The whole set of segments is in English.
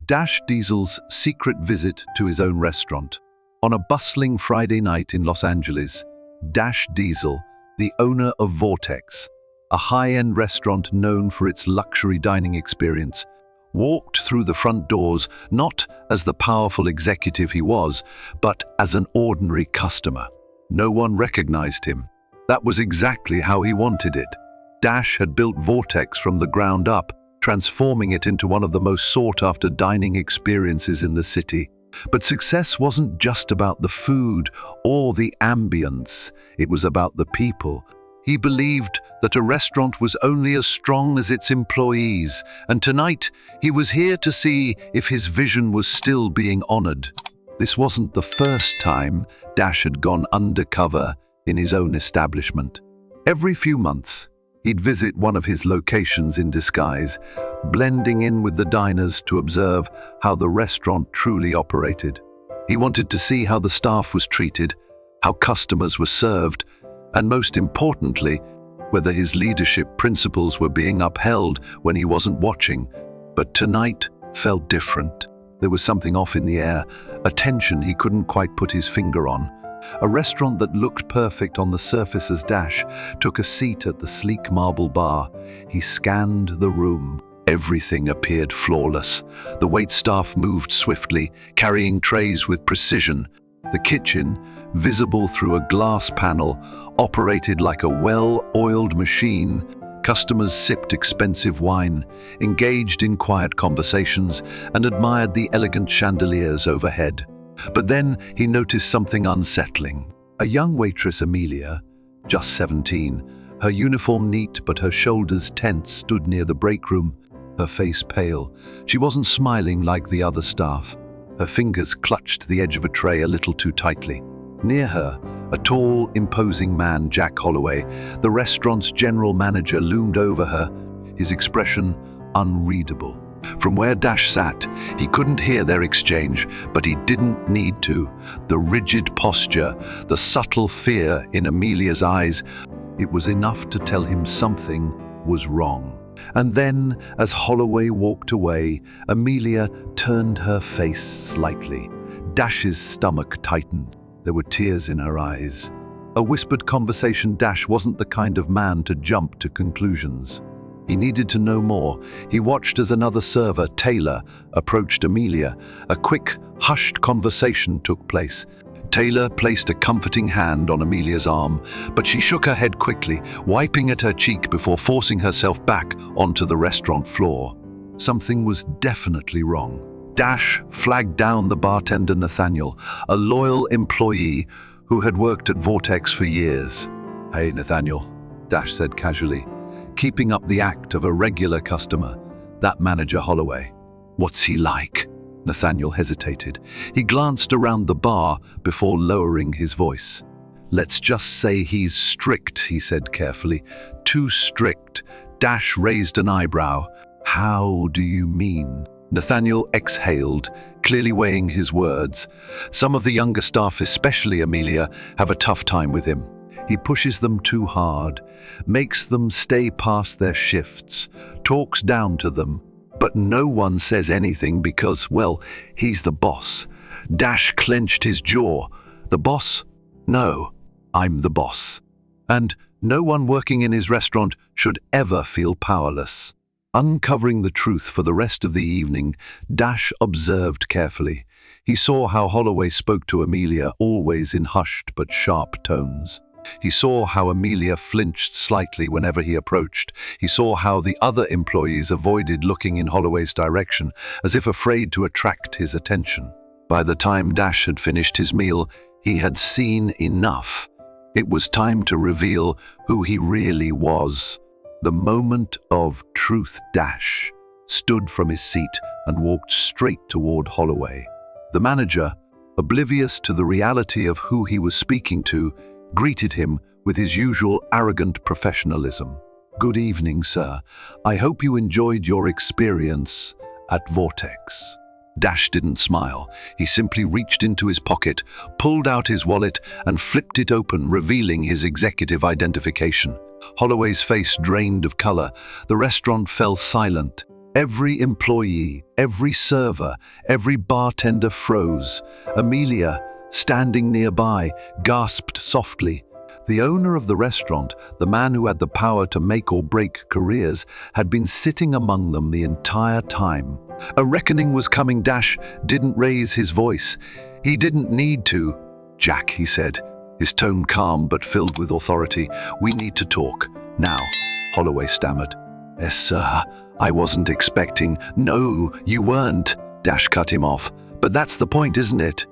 Dash Diesel's secret visit to his own restaurant. On a bustling Friday night in Los Angeles, Dash Diesel, the owner of Vortex, a high-end restaurant known for its luxury dining experience, walked through the front doors not as the powerful executive he was, but as an ordinary customer. No one recognized him. That was exactly how he wanted it. Dash had built Vortex from the ground up, transforming it into one of the most sought-after dining experiences in the city. But success wasn't just about the food or the ambience, it was about the people. He believed that a restaurant was only as strong as its employees, and tonight he was here to see if his vision was still being honored. This wasn't the first time Dash had gone undercover in his own establishment. Every few months, he'd visit one of his locations in disguise, blending in with the diners to observe how the restaurant truly operated. He wanted to see how the staff was treated, how customers were served, and most importantly, whether his leadership principles were being upheld when he wasn't watching. But tonight felt different. There was something off in the air, a tension he couldn't quite put his finger on. A restaurant that looked perfect on the surface as Dash took a seat at the sleek marble bar. He scanned the room. Everything appeared flawless. The waitstaff moved swiftly, carrying trays with precision. The kitchen, visible through a glass panel, operated like a well-oiled machine. Customers sipped expensive wine, engaged in quiet conversations, and admired the elegant chandeliers overhead. But then he noticed something unsettling. A young waitress, Amelia, just 17, her uniform neat but her shoulders tense, stood near the break room, her face pale. She wasn't smiling like the other staff. Her fingers clutched the edge of a tray a little too tightly. Near her, a tall, imposing man, Jack Holloway, the restaurant's general manager, loomed over her, his expression unreadable. From where Dash sat, he couldn't hear their exchange, but he didn't need to. The rigid posture, the subtle fear in Amelia's eyes, it was enough to tell him something was wrong. And then, as Holloway walked away, Amelia turned her face slightly. Dash's stomach tightened. There were tears in her eyes. A whispered conversation. Dash wasn't the kind of man to jump to conclusions. He needed to know more. He watched as another server, Taylor, approached Amelia. A quick, hushed conversation took place. Taylor placed a comforting hand on Amelia's arm, but she shook her head quickly, wiping at her cheek before forcing herself back onto the restaurant floor. Something was definitely wrong. Dash flagged down the bartender Nathaniel, a loyal employee who had worked at Vortex for years. "Hey, Nathaniel," Dash said casually, keeping up the act of a regular customer. "That manager Holloway. What's he like?" Nathaniel hesitated. He glanced around the bar before lowering his voice. "Let's just say he's strict," he said carefully. "Too strict." Dash raised an eyebrow. "How do you mean?" Nathaniel exhaled, clearly weighing his words. "Some of the younger staff, especially Amelia, have a tough time with him. He pushes them too hard, makes them stay past their shifts, talks down to them. But no one says anything because, well, he's the boss." Dash clenched his jaw. "The boss? No, I'm the boss. And no one working in his restaurant should ever feel powerless." Uncovering the truth for the rest of the evening, Dash observed carefully. He saw how Holloway spoke to Amelia, always in hushed but sharp tones. He saw how Amelia flinched slightly whenever he approached. He saw how the other employees avoided looking in Holloway's direction, as if afraid to attract his attention. By the time Dash had finished his meal, he had seen enough. It was time to reveal who he really was. The moment of truth. Dash stood from his seat and walked straight toward Holloway. The manager, oblivious to the reality of who he was speaking to, greeted him with his usual arrogant professionalism. "Good evening, sir. I hope you enjoyed your experience at Vortex." Dash didn't smile. He simply reached into his pocket, pulled out his wallet, and flipped it open, revealing his executive identification. Holloway's face drained of color. The restaurant fell silent. Every employee, every server, every bartender froze. Amelia, standing nearby, gasped softly. The owner of the restaurant, the man who had the power to make or break careers, had been sitting among them the entire time. A reckoning was coming. Dash didn't raise his voice. He didn't need to. "Jack," he said, his tone calm but filled with authority, "we need to talk. Now." Holloway stammered. "Yes, sir. I wasn't expecting—" "No, you weren't," Dash cut him off. "But that's the point, isn't it?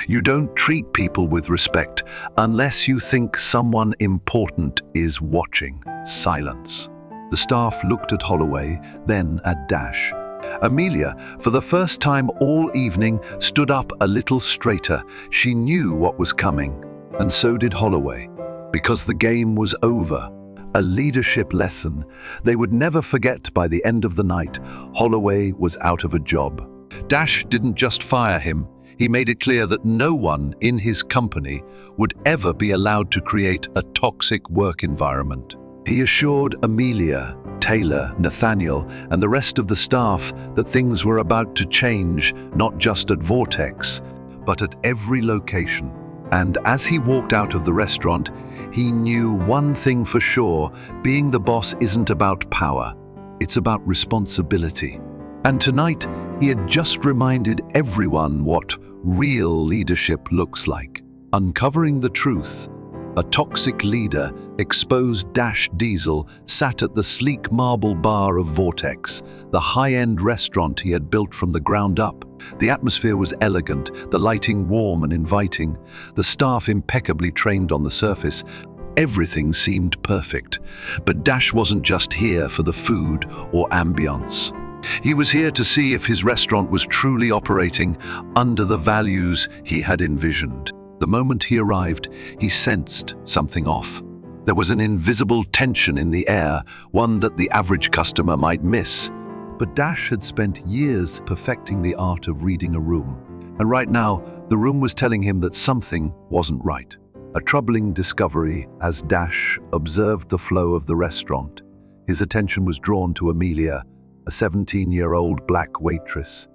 You don't treat people with respect unless you think someone important is watching." Silence. The staff looked at Holloway, then at Dash. Amelia, for the first time all evening, stood up a little straighter. She knew what was coming, and so did Holloway, because the game was over. A leadership lesson they would never forget. By the end of the night, Holloway was out of a job. Dash didn't just fire him. He made it clear that no one in his company would ever be allowed to create a toxic work environment. He assured Amelia, Taylor, Nathaniel, and the rest of the staff that things were about to change, not just at Vortex, but at every location. And as he walked out of the restaurant, he knew one thing for sure: being the boss isn't about power, it's about responsibility. And tonight, he had just reminded everyone what real leadership looks like. Uncovering the truth, a toxic leader exposed. Dash Diesel sat at the sleek marble bar of Vortex, the high-end restaurant he had built from the ground up. The atmosphere was elegant, the lighting warm and inviting, the staff impeccably trained on the surface. Everything seemed perfect. But Dash wasn't just here for the food or ambience. He was here to see if his restaurant was truly operating under the values he had envisioned. The moment he arrived, he sensed something off. There was an invisible tension in the air, one that the average customer might miss. But Dash had spent years perfecting the art of reading a room. And right now, the room was telling him that something wasn't right. A troubling discovery as Dash observed the flow of the restaurant. His attention was drawn to Amelia, a 17-year-old black waitress,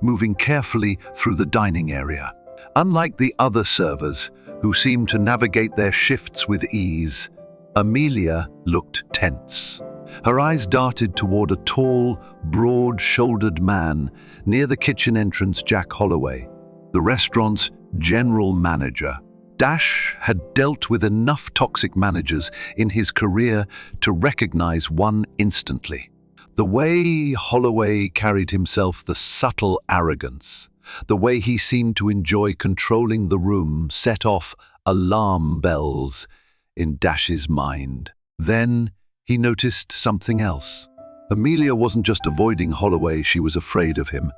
moving carefully through the dining area. Unlike the other servers, who seemed to navigate their shifts with ease, Amelia looked tense. Her eyes darted toward a tall, broad-shouldered man near the kitchen entrance. Jack Holloway, the restaurant's general manager. Dash had dealt with enough toxic managers in his career to recognize one instantly. The way Holloway carried himself, the subtle arrogance, the way he seemed to enjoy controlling the room, set off alarm bells in Dash's mind. Then he noticed something else. Amelia wasn't just avoiding Holloway, she was afraid of him.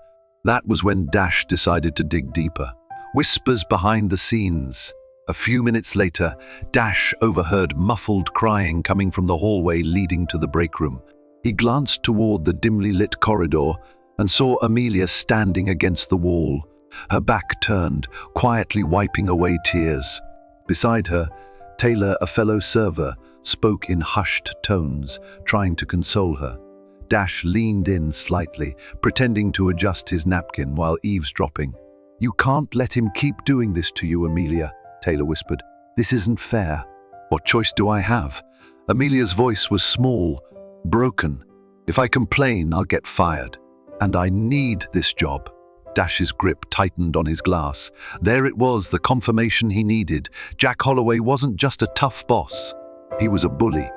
That was when Dash decided to dig deeper. Whispers behind the scenes. A few minutes later, Dash overheard muffled crying coming from the hallway leading to the break room. He glanced toward the dimly lit corridor and saw Amelia standing against the wall, her back turned, quietly wiping away tears. Beside her, Taylor, a fellow server, spoke in hushed tones, trying to console her. Dash leaned in slightly, pretending to adjust his napkin while eavesdropping. "You can't let him keep doing this to you, Amelia," Taylor whispered. "This isn't fair." "What choice do I have?" Amelia's voice was small, broken. "If I complain, I'll get fired. And I need this job." Dash's grip tightened on his glass. There it was, the confirmation he needed. Jack Holloway wasn't just a tough boss. He was a bully.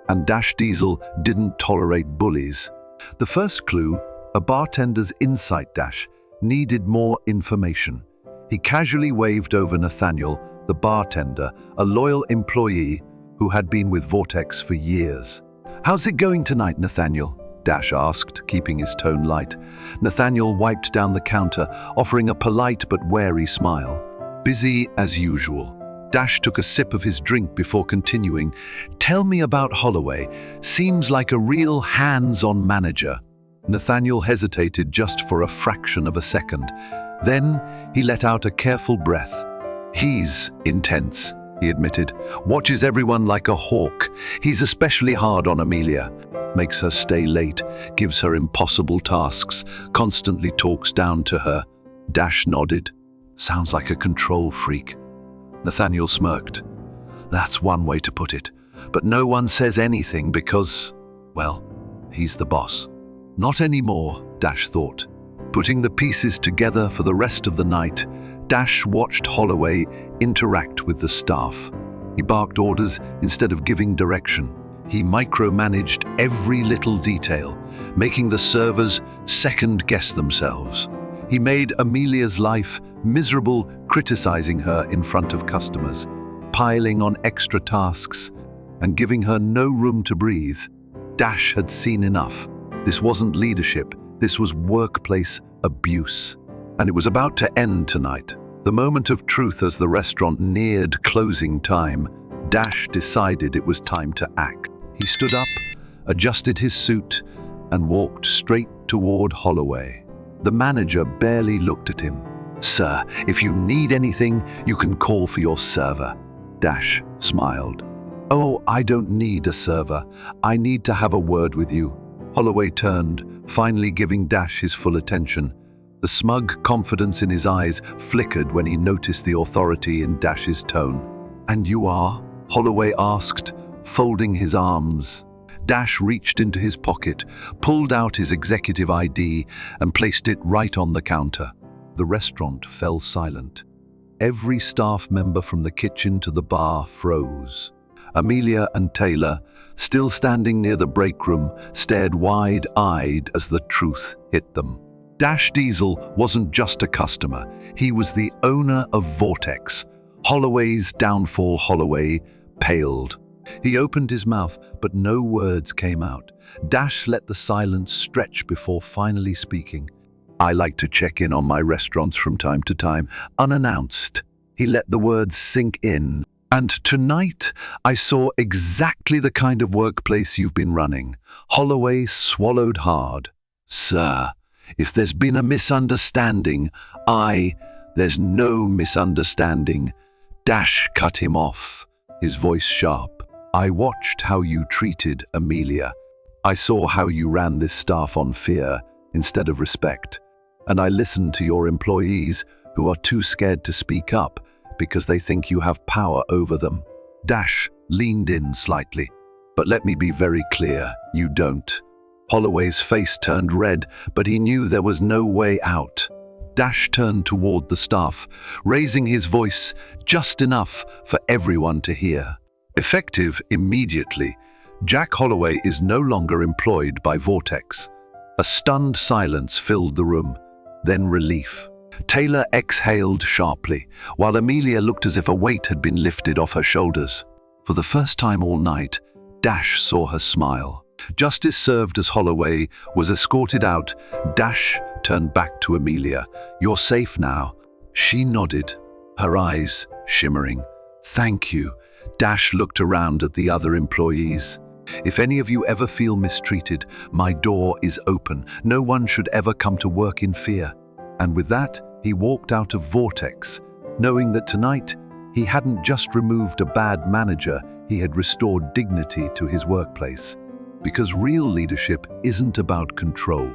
And Dash Diesel didn't tolerate bullies. The first clue, a bartender's insight. Dash needed more information. He casually waved over Nathaniel, the bartender, a loyal employee who had been with Vortex for years. "How's it going tonight, Nathaniel?" Dash asked, keeping his tone light. Nathaniel wiped down the counter, offering a polite but wary smile. "Busy as usual." Dash took a sip of his drink before continuing. "Tell me about Holloway. Seems like a real hands-on manager." Nathaniel hesitated just for a fraction of a second. Then he let out a careful breath. "He's intense. he admitted. Watches everyone like a hawk. He's especially hard on Amelia. Makes her stay late, gives her impossible tasks, constantly talks down to her. Dash nodded. Sounds like a control freak. Nathaniel smirked. That's one way to put it. But no one says anything because, well, he's the boss. Not anymore, Dash thought. Putting the pieces together for the rest of the night, Dash watched Holloway interact with the staff. He barked orders instead of giving direction. He micromanaged every little detail, making the servers second-guess themselves. He made Amelia's life miserable, criticizing her in front of customers, piling on extra tasks, and giving her no room to breathe. Dash had seen enough. This wasn't leadership, this was workplace abuse. And it was about to end tonight. The moment of truth as the restaurant neared closing time, Dash decided it was time to act. He stood up, adjusted his suit, and walked straight toward Holloway. The manager barely looked at him. Sir, if you need anything, you can call for your server. Dash smiled. Oh, I don't need a server. I need to have a word with you. Holloway turned, finally giving Dash his full attention. The smug confidence in his eyes flickered when he noticed the authority in Dash's tone. And you are? Holloway asked, folding his arms. Dash reached into his pocket, pulled out his executive ID, and placed it right on the counter. The restaurant fell silent. Every staff member from the kitchen to the bar froze. Amelia and Taylor, still standing near the break room, stared wide-eyed as the truth hit them. Dash Diesel wasn't just a customer. He was the owner of Vortex. Holloway's downfall. Holloway paled. He opened his mouth, but no words came out. Dash let the silence stretch before finally speaking. I like to check in on my restaurants from time to time, unannounced. He let the words sink in. And tonight, I saw exactly the kind of workplace you've been running. Holloway swallowed hard. Sir, if there's been a misunderstanding, there's no misunderstanding. Dash cut him off, his voice sharp. I watched how you treated Amelia. I saw how you ran this staff on fear instead of respect. And I listened to your employees who are too scared to speak up because they think you have power over them. Dash leaned in slightly. But let me be very clear, you don't. Holloway's face turned red, but he knew there was no way out. Dash turned toward the staff, raising his voice just enough for everyone to hear. Effective immediately, Jack Holloway is no longer employed by Vortex. A stunned silence filled the room, then relief. Taylor exhaled sharply, while Amelia looked as if a weight had been lifted off her shoulders. For the first time all night, Dash saw her smile. Just as served as Holloway was escorted out, Dash turned back to Amelia. You're safe now. She nodded, her eyes shimmering. Thank you. Dash looked around at the other employees. If any of you ever feel mistreated, my door is open. No one should ever come to work in fear. And with that, he walked out of Vortex, knowing that tonight he hadn't just removed a bad manager, he had restored dignity to his workplace. Because real leadership isn't about control.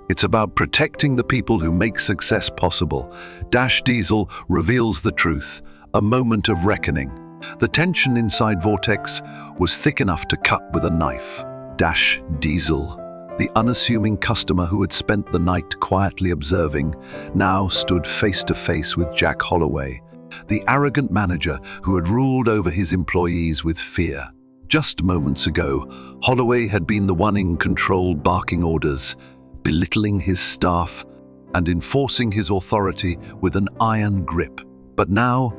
It's about protecting the people who make success possible. Dash Diesel reveals the truth, a moment of reckoning. The tension inside Vortex was thick enough to cut with a knife. Dash Diesel, the unassuming customer who had spent the night quietly observing, now stood face to face with Jack Holloway, the arrogant manager who had ruled over his employees with fear. Just moments ago, Holloway had been the one in control, barking orders, belittling his staff, and enforcing his authority with an iron grip. But now,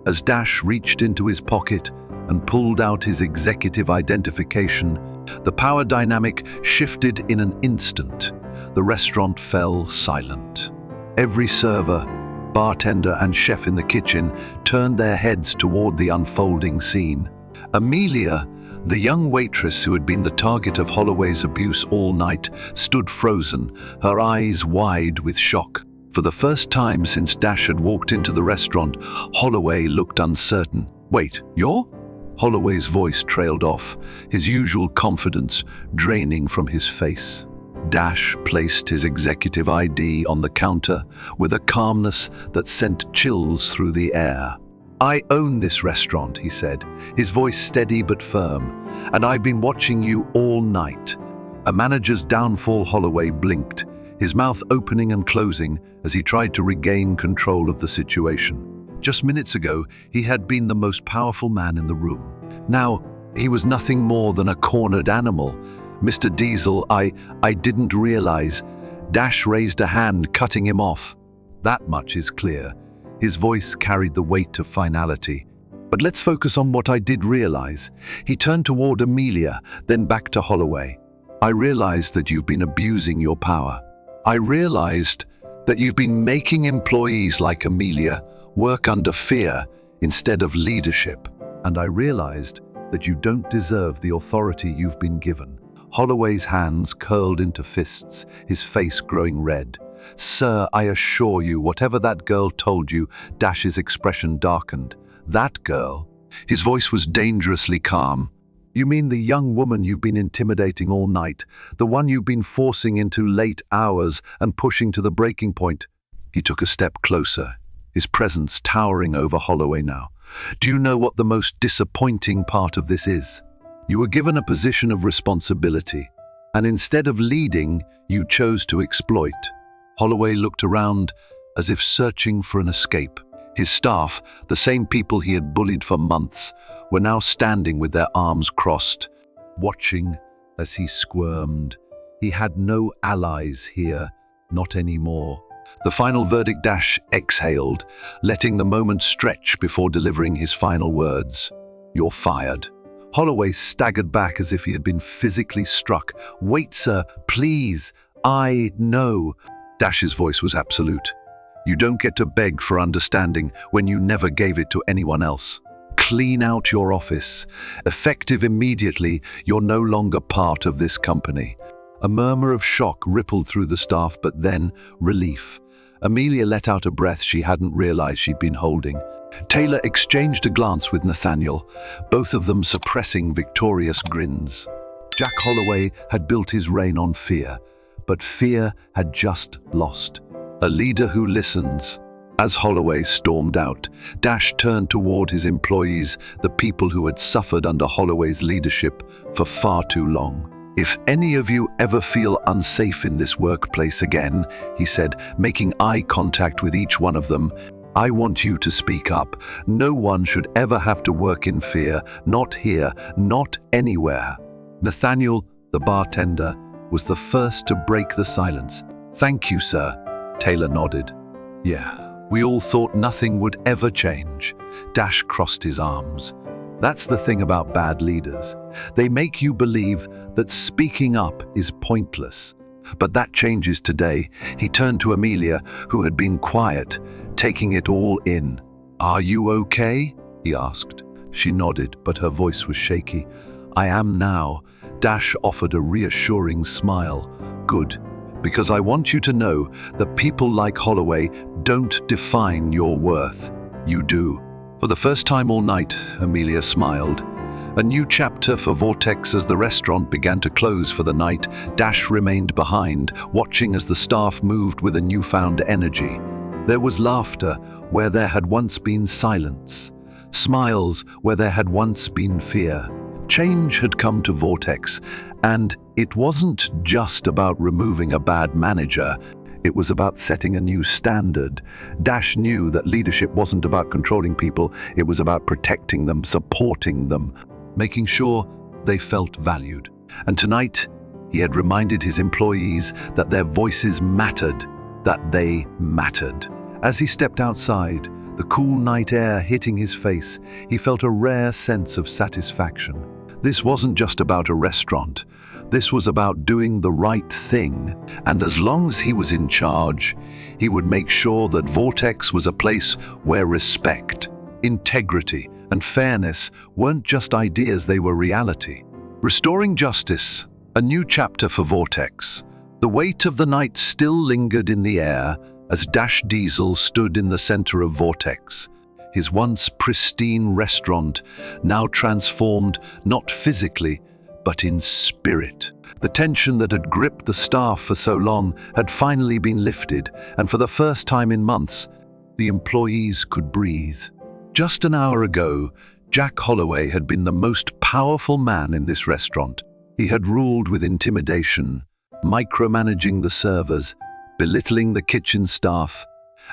as Dash reached into his pocket and pulled out his executive identification, the power dynamic shifted in an instant. The restaurant fell silent. Every server, bartender, and chef in the kitchen turned their heads toward the unfolding scene. Amelia, the young waitress who had been the target of Holloway's abuse all night, stood frozen, her eyes wide with shock. For the first time since Dash had walked into the restaurant, Holloway looked uncertain. Wait, you're? Holloway's voice trailed off, his usual confidence draining from his face. Dash placed his executive ID on the counter with a calmness that sent chills through the air. "I own this restaurant," he said, his voice steady but firm, "and I've been watching you all night." A manager's downfall. Holloway blinked, his mouth opening and closing as he tried to regain control of the situation. Just minutes ago, he had been the most powerful man in the room. Now, he was nothing more than a cornered animal. "Mr. Diesel, I didn't realize." Dash raised a hand, cutting him off. "That much is clear." His voice carried the weight of finality. "But let's focus on what I did realize." He turned toward Amelia, then back to Holloway. "I realized that you've been abusing your power. I realized that you've been making employees like Amelia work under fear instead of leadership. And I realized that you don't deserve the authority you've been given." Holloway's hands curled into fists, his face growing red. "Sir, I assure you, whatever that girl told you," Dash's expression darkened. "That girl?" His voice was dangerously calm. "You mean the young woman you've been intimidating all night, the one you've been forcing into late hours and pushing to the breaking point?" He took a step closer, his presence towering over Holloway now. "Do you know what the most disappointing part of this is? You were given a position of responsibility, and instead of leading, you chose to exploit." Holloway looked around as if searching for an escape. His staff, the same people he had bullied for months, were now standing with their arms crossed, watching as he squirmed. He had no allies here, not anymore. The final verdict. Dash exhaled, letting the moment stretch before delivering his final words. "You're fired." Holloway staggered back as if he had been physically struck. "Wait, sir, please. I know." Dash's voice was absolute. "You don't get to beg for understanding when you never gave it to anyone else. Clean out your office. Effective immediately, you're no longer part of this company." A murmur of shock rippled through the staff, but then relief. Amelia let out a breath she hadn't realized she'd been holding. Taylor exchanged a glance with Nathaniel, both of them suppressing victorious grins. Jack Holloway had built his reign on fear, but fear had just lost. A leader who listens. As Holloway stormed out, Dash turned toward his employees, the people who had suffered under Holloway's leadership for far too long. "If any of you ever feel unsafe in this workplace again," he said, making eye contact with each one of them, "I want you to speak up. No one should ever have to work in fear, not here, not anywhere." Nathaniel, the bartender, was the first to break the silence. "Thank you, sir." Taylor nodded. "Yeah, we all thought nothing would ever change." Dash crossed his arms. "That's the thing about bad leaders. They make you believe that speaking up is pointless. But that changes today." He turned to Amelia, who had been quiet, taking it all in. "Are you okay?" he asked. She nodded, but her voice was shaky. "I am now." Dash offered a reassuring smile. "Good, because I want you to know that people like Holloway don't define your worth. You do." For the first time all night, Amelia smiled. A new chapter for Vortex. As the restaurant began to close for the night, Dash remained behind, watching as the staff moved with a newfound energy. There was laughter where there had once been silence, smiles where there had once been fear. Change had come to Vortex, and it wasn't just about removing a bad manager. It was about setting a new standard. Dash knew that leadership wasn't about controlling people, it was about protecting them, supporting them, making sure they felt valued. And tonight, he had reminded his employees that their voices mattered, that they mattered. As he stepped outside, the cool night air hitting his face, he felt a rare sense of satisfaction. This wasn't just about a restaurant. This was about doing the right thing, and as long as he was in charge, he would make sure that Vortex was a place where respect, integrity, and fairness weren't just ideas, they were reality. Restoring justice, a new chapter for Vortex. The weight of the night still lingered in the air as Dash Diesel stood in the center of Vortex, his once pristine restaurant now transformed not physically, but in spirit. The tension that had gripped the staff for so long had finally been lifted, and for the first time in months, the employees could breathe. Just an hour ago, Jack Holloway had been the most powerful man in this restaurant. He had ruled with intimidation, micromanaging the servers, belittling the kitchen staff,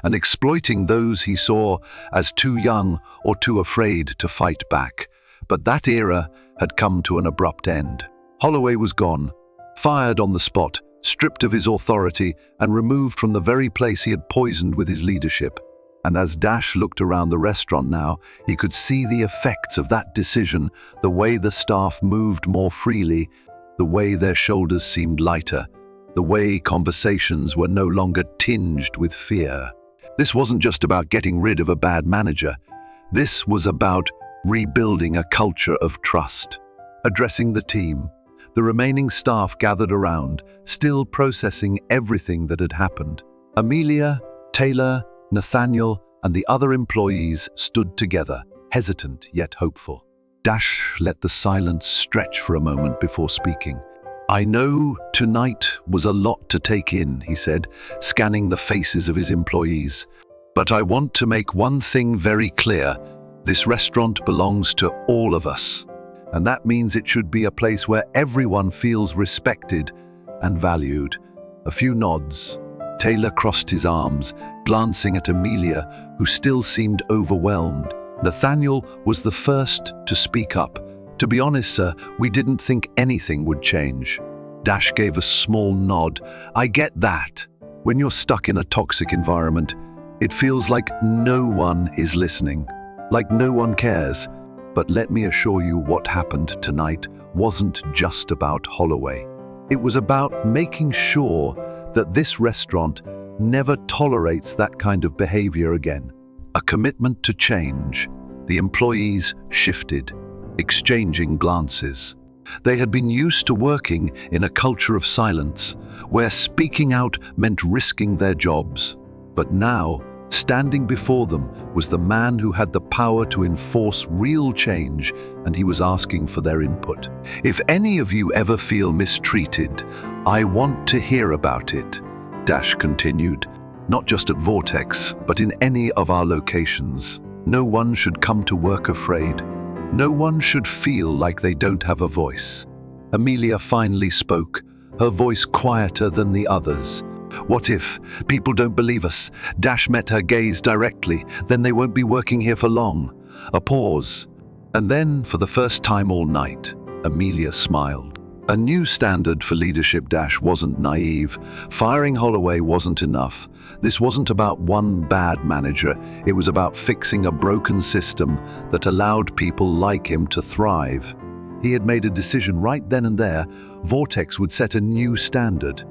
and exploiting those he saw as too young or too afraid to fight back. But that era had come to an abrupt end. Holloway was gone, fired on the spot, stripped of his authority, and removed from the very place he had poisoned with his leadership. And as Dash looked around the restaurant now, he could see the effects of that decision, the way the staff moved more freely, the way their shoulders seemed lighter, the way conversations were no longer tinged with fear. This wasn't just about getting rid of a bad manager. This was about rebuilding a culture of trust. Addressing the team, the remaining staff gathered around, still processing everything that had happened. Amelia, Taylor, Nathaniel, and the other employees stood together, hesitant yet hopeful. Dash let the silence stretch for a moment before speaking. "I know tonight was a lot to take in," he said, scanning the faces of his employees. "But I want to make one thing very clear. This restaurant belongs to all of us. And that means it should be a place where everyone feels respected and valued." A few nods. Taylor crossed his arms, glancing at Amelia, who still seemed overwhelmed. Nathaniel was the first to speak up. "To be honest, sir, we didn't think anything would change." Dash gave a small nod. "I get that. When you're stuck in a toxic environment, it feels like no one is listening, like no one cares. But let me assure you, what happened tonight wasn't just about Holloway. It was about making sure that this restaurant never tolerates that kind of behavior again. A commitment to change." The employees shifted, exchanging glances. They had been used to working in a culture of silence, where speaking out meant risking their jobs. But now, standing before them was the man who had the power to enforce real change, and he was asking for their input. "If any of you ever feel mistreated, I want to hear about it," Dash continued. "Not just at Vortex, but in any of our locations. No one should come to work afraid. No one should feel like they don't have a voice." Amelia finally spoke, her voice quieter than the others. "What if people don't believe us?" Dash met her gaze directly. "Then they won't be working here for long." A pause. And then, for the first time all night, Amelia smiled. A new standard for leadership. Dash wasn't naive. Firing Holloway wasn't enough. This wasn't about one bad manager. It was about fixing a broken system that allowed people like him to thrive. He had made a decision right then and there. Vortex would set a new standard.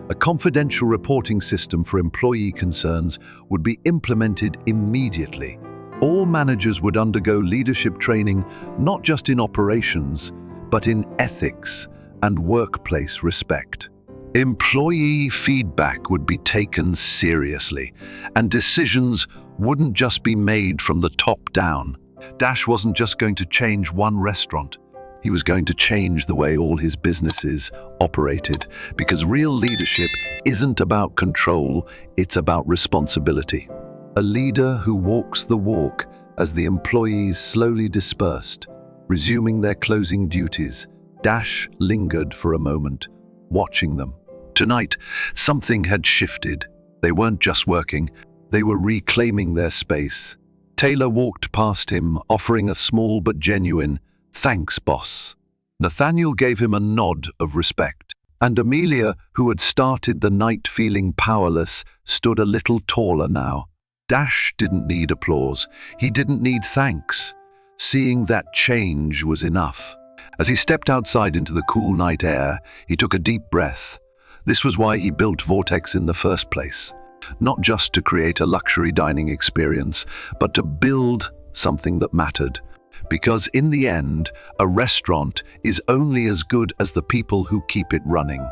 A confidential reporting system for employee concerns would be implemented immediately. All managers would undergo leadership training, not just in operations, but in ethics and workplace respect. Employee feedback would be taken seriously, and decisions wouldn't just be made from the top down. Dash wasn't just going to change one restaurant. He was going to change the way all his businesses operated, because real leadership isn't about control, it's about responsibility. A leader who walks the walk as the employees slowly dispersed, resuming their closing duties. Dash lingered for a moment, watching them. Tonight, something had shifted. They weren't just working, they were reclaiming their space. Taylor walked past him, offering a small but genuine, "Thanks, boss." Nathaniel gave him a nod of respect. And Amelia, who had started the night feeling powerless, stood a little taller now. Dash didn't need applause. He didn't need thanks. Seeing that change was enough. As he stepped outside into the cool night air, he took a deep breath. This was why he built Vortex in the first place. Not just to create a luxury dining experience, but to build something that mattered. Because in the end, a restaurant is only as good as the people who keep it running.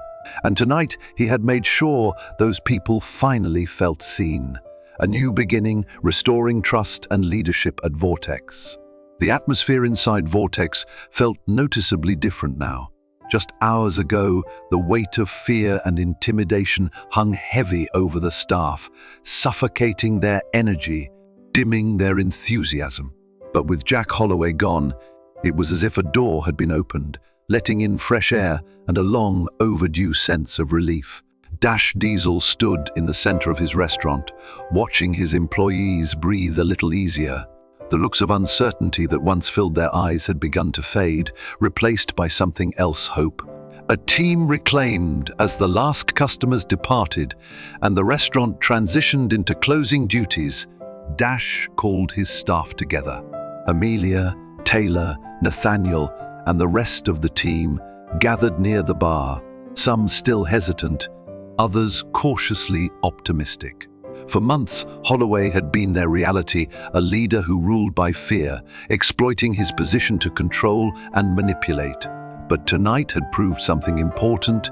And tonight, he had made sure those people finally felt seen. A new beginning, restoring trust and leadership at Vortex. The atmosphere inside Vortex felt noticeably different now. Just hours ago, the weight of fear and intimidation hung heavy over the staff, suffocating their energy, dimming their enthusiasm. But with Jack Holloway gone, it was as if a door had been opened, letting in fresh air and a long overdue sense of relief. Dash Diesel stood in the center of his restaurant, watching his employees breathe a little easier. The looks of uncertainty that once filled their eyes had begun to fade, replaced by something else: hope. A team reclaimed as the last customers departed and the restaurant transitioned into closing duties. Dash called his staff together. Amelia, Taylor, Nathaniel, and the rest of the team gathered near the bar, some still hesitant, others cautiously optimistic. For months, Holloway had been their reality, a leader who ruled by fear, exploiting his position to control and manipulate. But tonight had proved something important.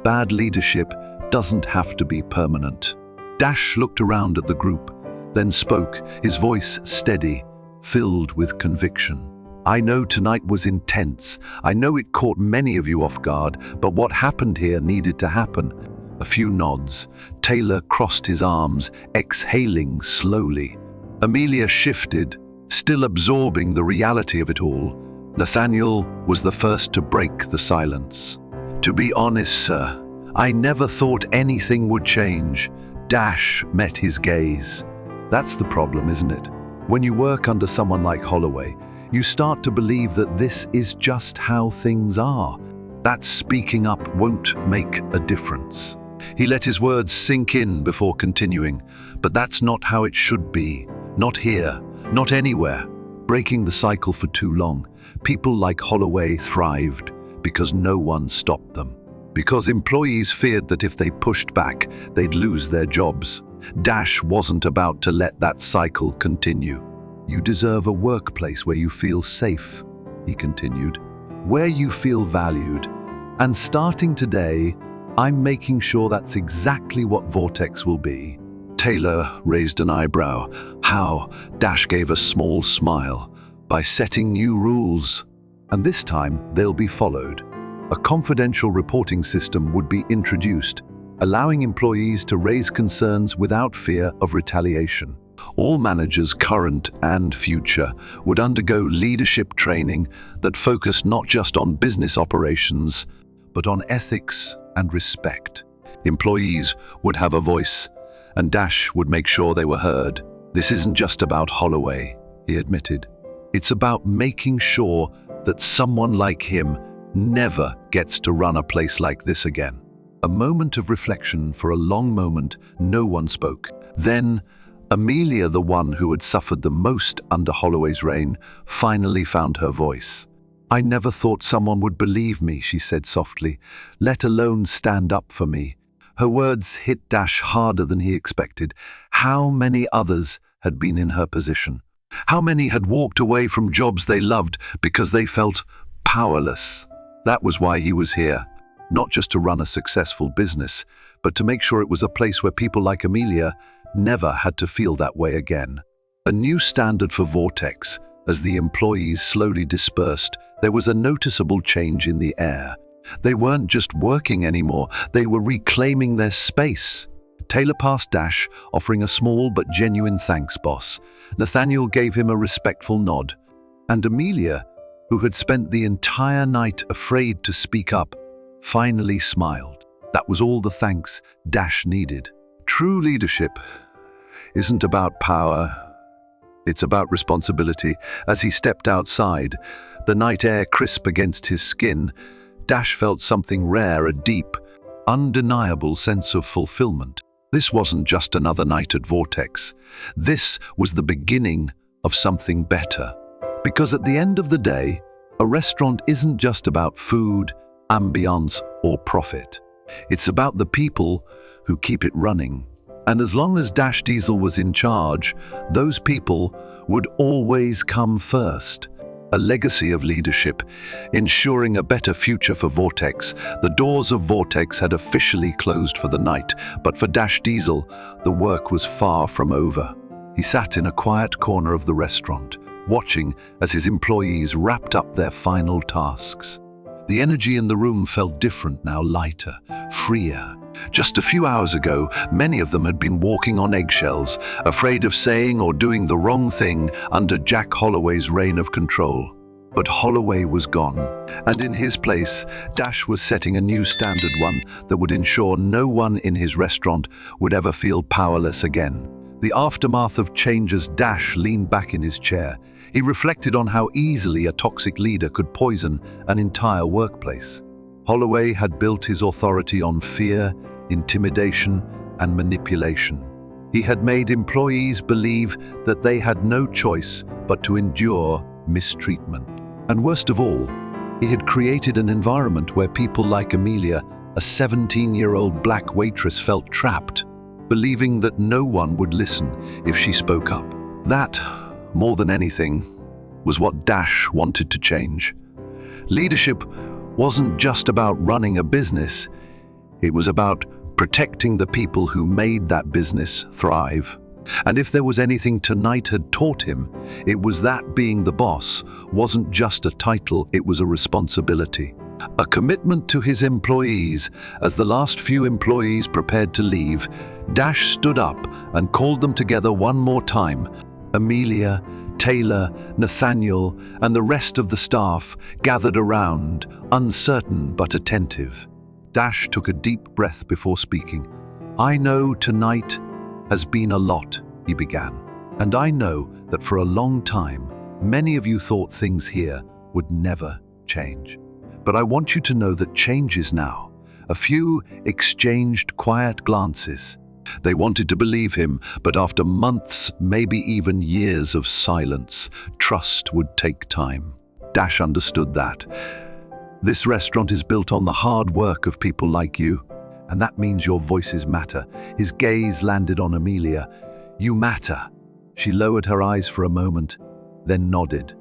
Bad leadership doesn't have to be permanent. Dash looked around at the group, then spoke, his voice steady, filled with conviction. I know tonight was intense. I know it caught many of you off guard, but what happened here needed to happen. A few nods. Taylor crossed his arms, exhaling slowly. Amelia shifted, still absorbing the reality of it all. Nathaniel was the first to break the silence. To be honest, sir, I never thought anything would change. Dash met his gaze. That's the problem, isn't it? When you work under someone like Holloway, you start to believe that this is just how things are. That speaking up won't make a difference. He let his words sink in before continuing. But that's not how it should be. Not here, not anywhere. Breaking the cycle for too long, people like Holloway thrived because no one stopped them. Because employees feared that if they pushed back, they'd lose their jobs. Dash wasn't about to let that cycle continue. You deserve a workplace where you feel safe, he continued, where you feel valued. And starting today, I'm making sure that's exactly what Vortex will be. Taylor raised an eyebrow. How? Dash gave a small smile. By setting new rules. And this time, they'll be followed. A confidential reporting system would be introduced, allowing employees to raise concerns without fear of retaliation. All managers, current and future, would undergo leadership training that focused not just on business operations, but on ethics and respect. Employees would have a voice, and Dash would make sure they were heard. This isn't just about Holloway, he admitted. It's about making sure that someone like him never gets to run a place like this again. A moment of reflection. For a long moment, no one spoke. Then, Amelia, the one who had suffered the most under Holloway's reign, finally found her voice. I never thought someone would believe me, she said softly, let alone stand up for me. Her words hit Dash harder than he expected. How many others had been in her position? How many had walked away from jobs they loved because they felt powerless? That was why he was here. Not just to run a successful business, but to make sure it was a place where people like Amelia never had to feel that way again. A new standard for Vortex. As the employees slowly dispersed, there was a noticeable change in the air. They weren't just working anymore, they were reclaiming their space. Taylor passed Dash, offering a small but genuine thanks, boss. Nathaniel gave him a respectful nod. And Amelia, who had spent the entire night afraid to speak up, finally smiled. That was all the thanks Dash needed. True leadership isn't about power. It's about responsibility. As he stepped outside, the night air crisp against his skin, Dash felt something rare, a deep, undeniable sense of fulfillment. This wasn't just another night at Vortex. This was the beginning of something better. Because at the end of the day, a restaurant isn't just about food, ambiance, or profit. It's about the people who keep it running. And as long as Dash Diesel was in charge, those people would always come first. A legacy of leadership, ensuring a better future for Vortex. The doors of Vortex had officially closed for the night, but for Dash Diesel, the work was far from over. He sat in a quiet corner of the restaurant, watching as his employees wrapped up their final tasks. The energy in the room felt different now, lighter, freer. Just a few hours ago, many of them had been walking on eggshells, afraid of saying or doing the wrong thing under Jack Holloway's reign of control. But Holloway was gone, and in his place, Dash was setting a new standard, one that would ensure no one in his restaurant would ever feel powerless again. The aftermath of change as Dash leaned back in his chair. He reflected on how easily a toxic leader could poison an entire workplace. Holloway had built his authority on fear, intimidation, and manipulation. He had made employees believe that they had no choice but to endure mistreatment. And worst of all, he had created an environment where people like Amelia, a 17-year-old black waitress, felt trapped, believing that no one would listen if she spoke up. That, more than anything, was what Dash wanted to change. Leadership wasn't just about running a business. It was about protecting the people who made that business thrive. And if there was anything tonight had taught him, it was that being the boss wasn't just a title, it was a responsibility. A commitment to his employees. As the last few employees prepared to leave, Dash stood up and called them together one more time. Amelia, Taylor, Nathaniel, and the rest of the staff gathered around, uncertain but attentive. Dash took a deep breath before speaking. "I know tonight has been a lot," he began, "and I know that for a long time, many of you thought things here would never change. But I want you to know that change is now." A few exchanged quiet glances. They wanted to believe him, but after months, maybe even years of silence, trust would take time. Dash understood that. This restaurant is built on the hard work of people like you, and that means your voices matter. His gaze landed on Amelia. "You matter." She lowered her eyes for a moment, then nodded.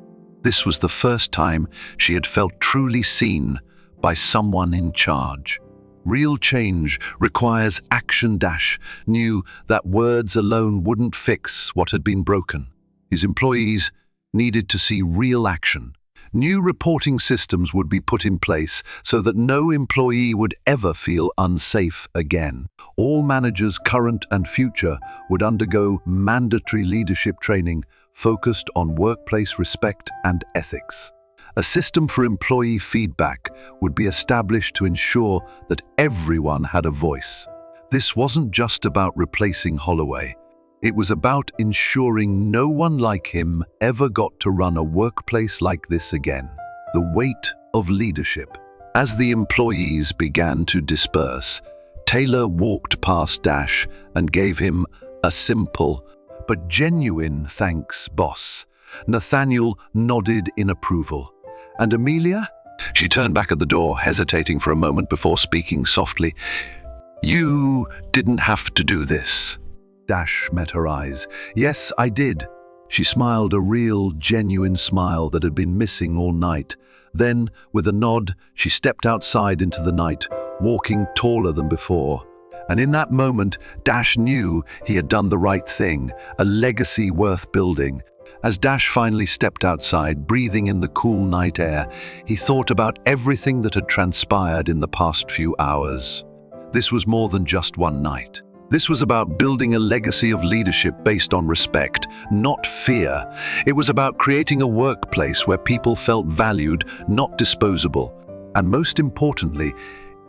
This was the first time she had felt truly seen by someone in charge. Real change requires action. Dash knew that words alone wouldn't fix what had been broken. His employees needed to see real action. New reporting systems would be put in place so that no employee would ever feel unsafe again. All managers, current and future, would undergo mandatory leadership training focused on workplace respect and ethics. A system for employee feedback would be established to ensure that everyone had a voice. This wasn't just about replacing Holloway. It was about ensuring no one like him ever got to run a workplace like this again. The weight of leadership. As the employees began to disperse, Taylor walked past Dash and gave him a simple but genuine "Thanks, boss." Nathaniel nodded in approval. And Amelia? She turned back at the door, hesitating for a moment before speaking softly. "You didn't have to do this." Dash met her eyes. "Yes, I did." She smiled, a real, genuine smile that had been missing all night. Then, with a nod, she stepped outside into the night, walking taller than before. And in that moment, Dash knew he had done the right thing, a legacy worth building. As Dash finally stepped outside, breathing in the cool night air, he thought about everything that had transpired in the past few hours. This was more than just one night. This was about building a legacy of leadership based on respect, not fear. It was about creating a workplace where people felt valued, not disposable. And most importantly,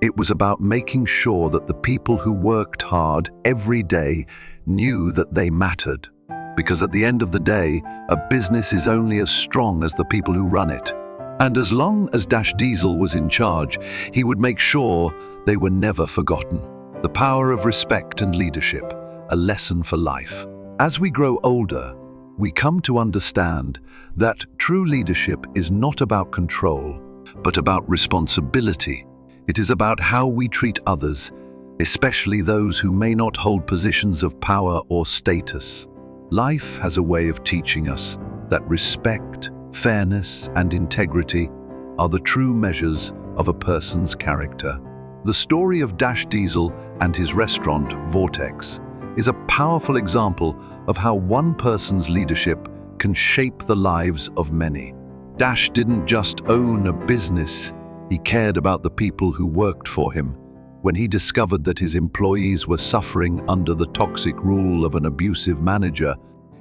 it was about making sure that the people who worked hard every day knew that they mattered. Because at the end of the day, a business is only as strong as the people who run it. And as long as Dash Diesel was in charge, he would make sure they were never forgotten. The power of respect and leadership, a lesson for life. As we grow older, we come to understand that true leadership is not about control, but about responsibility. It is about how we treat others, especially those who may not hold positions of power or status. Life has a way of teaching us that respect, fairness, and integrity are the true measures of a person's character. The story of Dash Diesel and his restaurant, Vortex, is a powerful example of how one person's leadership can shape the lives of many. Dash didn't just own a business, he cared about the people who worked for him. When he discovered that his employees were suffering under the toxic rule of an abusive manager,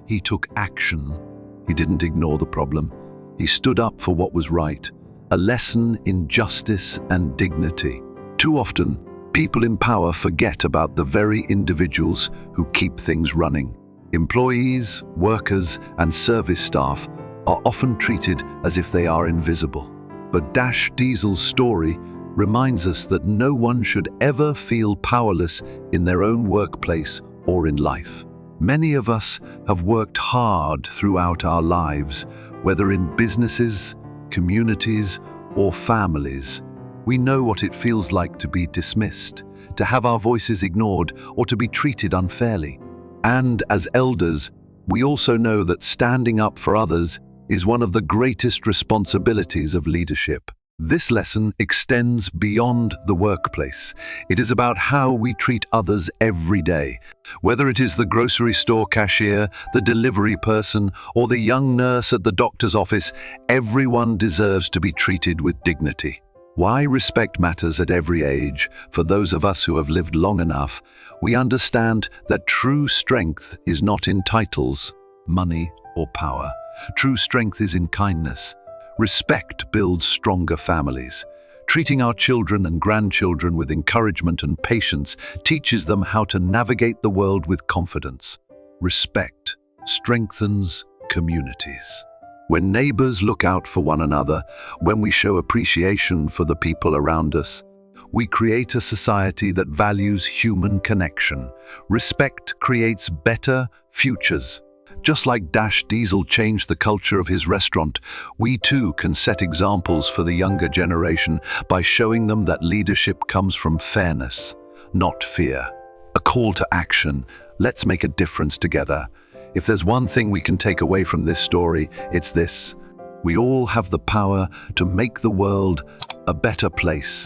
he took action. He didn't ignore the problem. He stood up for what was right, a lesson in justice and dignity. Too often, people in power forget about the very individuals who keep things running. Employees, workers, and service staff are often treated as if they are invisible. But Dash Diesel's story reminds us that no one should ever feel powerless in their own workplace or in life. Many of us have worked hard throughout our lives, whether in businesses, communities, or families. We know what it feels like to be dismissed, to have our voices ignored, or to be treated unfairly. And as elders, we also know that standing up for others is one of the greatest responsibilities of leadership. This lesson extends beyond the workplace. It is about how we treat others every day. Whether it is the grocery store cashier, the delivery person, or the young nurse at the doctor's office, everyone deserves to be treated with dignity. Why respect matters at every age? For those of us who have lived long enough, we understand that true strength is not in titles, money, or power. True strength is in kindness. Respect builds stronger families. Treating our children and grandchildren with encouragement and patience teaches them how to navigate the world with confidence. Respect strengthens communities. When neighbors look out for one another, when we show appreciation for the people around us, we create a society that values human connection. Respect creates better futures. Just like Dash Diesel changed the culture of his restaurant, we too can set examples for the younger generation by showing them that leadership comes from fairness, not fear. A call to action. Let's make a difference together. If there's one thing we can take away from this story, it's this. We all have the power to make the world a better place,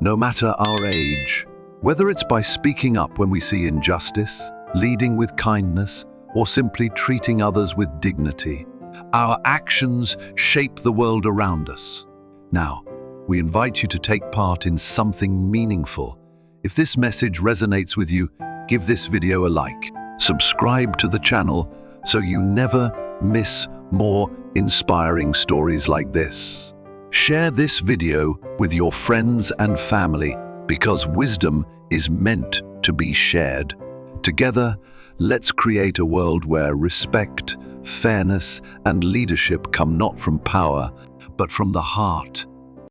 no matter our age. Whether it's by speaking up when we see injustice, leading with kindness, or simply treating others with dignity, our actions shape the world around us. Now, we invite you to take part in something meaningful. If this message resonates with you, give this video a like. Subscribe to the channel so you never miss more inspiring stories like this. Share this video with your friends and family because wisdom is meant to be shared. Together, let's create a world where respect, fairness, and leadership come not from power, but from the heart.